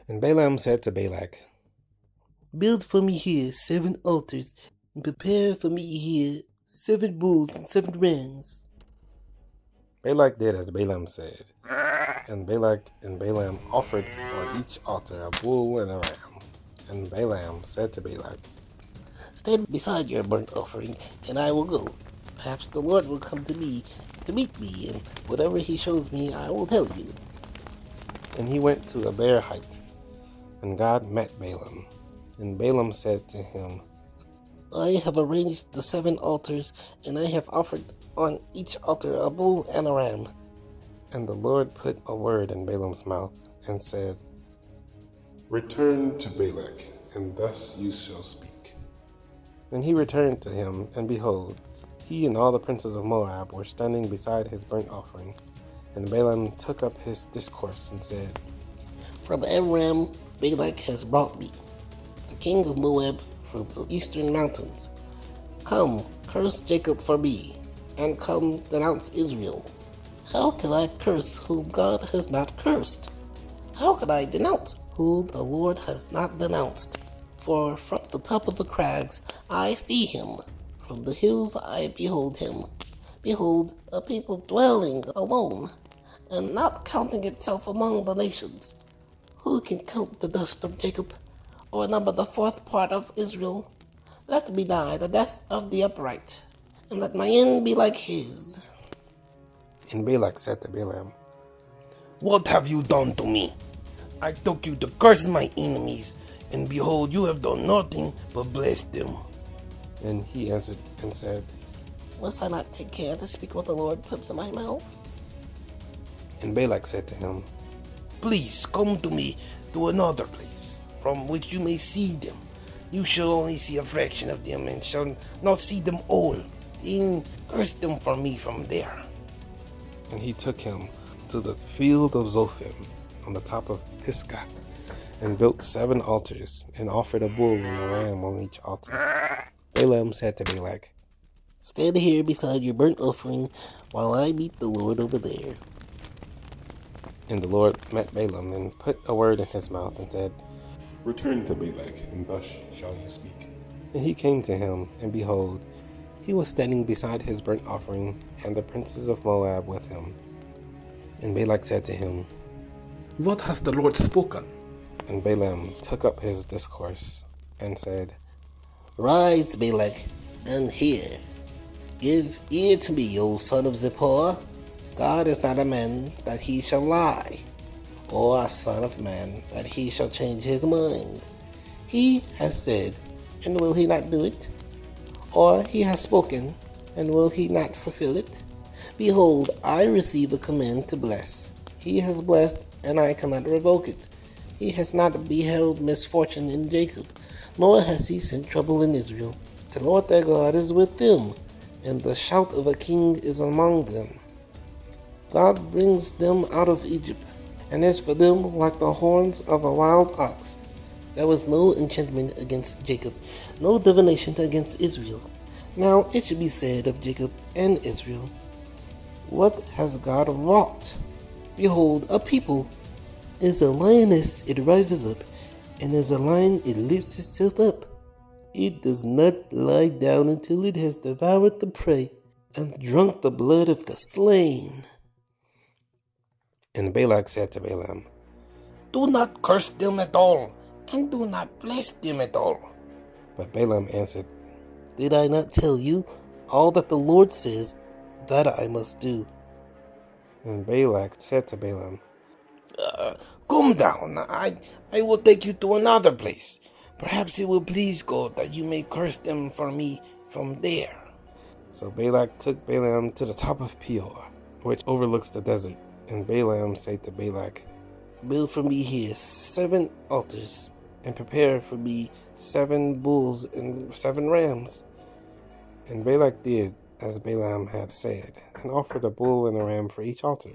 And Balaam said to Balak, Build for me here 7 altars, and prepare for me here 7 bulls and 7 rams. Balak did as Balaam said, and Balak and Balaam offered on each altar a bull and a ram. And Balaam said to Balak, Stand beside your burnt offering, and I will go. Perhaps the Lord will come to me to meet me, and whatever he shows me, I will tell you. And he went to a bare height, and God met Balaam. And Balaam said to him, I have arranged the 7 altars, and I have offered on each altar a bull and a ram. And the Lord put a word in Balaam's mouth, and said, Return to Balak, and thus you shall speak. And he returned to him, and behold, he and all the princes of Moab were standing beside his burnt offering. And Balaam took up his discourse and said, From Aram Balak has brought me, the king of Moab, from the eastern mountains. Come, curse Jacob for me, and come denounce Israel. How can I curse whom God has not cursed? How can I denounce whom the Lord has not denounced? For from the top of the crags I see him, from the hills I behold him. Behold, a people dwelling alone, and not counting itself among the nations. Who can count the dust of Jacob, or number the 4th part of Israel? Let me die the death of the upright, and let my end be like his. And Balak said to Balaam, What have you done to me? I took you to curse my enemies, and behold, you have done nothing but bless them. And he answered and said, Must I not take care to speak what the Lord puts in my mouth? And Balak said to him, Please come to me to another place, from which you may see them. You shall only see a fraction of them, and shall not see them all. Then curse them for me from there. And he took him to the field of Zophim on the top of Pisgah, and built 7 altars, and offered a bull and a ram on each altar. Balaam said to Balak, Stand here beside your burnt offering, while I meet the Lord over there. And the Lord met Balaam, and put a word in his mouth, and said, Return to Balak, and thus shall you speak. And he came to him, and behold, he was standing beside his burnt offering, and the princes of Moab with him. And Balak said to him, What has the Lord spoken? And Balaam took up his discourse, and said, Rise, Balak, and hear. Give ear to me, O son of Zippor. God is not a man that he shall lie, or a son of man that he shall change his mind. He has said, and will he not do it? Or he has spoken, and will he not fulfill it? Behold, I receive a command to bless. He has blessed, and I cannot revoke it. He has not beheld misfortune in Jacob, nor has he sent trouble in Israel. The Lord their God is with them, and the shout of a king is among them. God brings them out of Egypt, and is for them like the horns of a wild ox. There was no enchantment against Jacob, no divination against Israel. Now it should be said of Jacob and Israel, What has God wrought? Behold, a people. As a lioness it rises up, and as a lion it lifts itself up. It does not lie down until it has devoured the prey, and drunk the blood of the slain. And Balak said to Balaam, Do not curse them at all, and do not bless them at all. But Balaam answered, Did I not tell you all that the Lord says that I must do? And Balak said to Balaam, Come down, I will take you to another place. Perhaps it will please God that you may curse them for me from there. So Balak took Balaam to the top of Peor, which overlooks the desert. And Balaam said to Balak, Build for me here 7 altars, and prepare for me 7 bulls and 7 rams. And Balak did as Balaam had said, and offered a bull and a ram for each altar.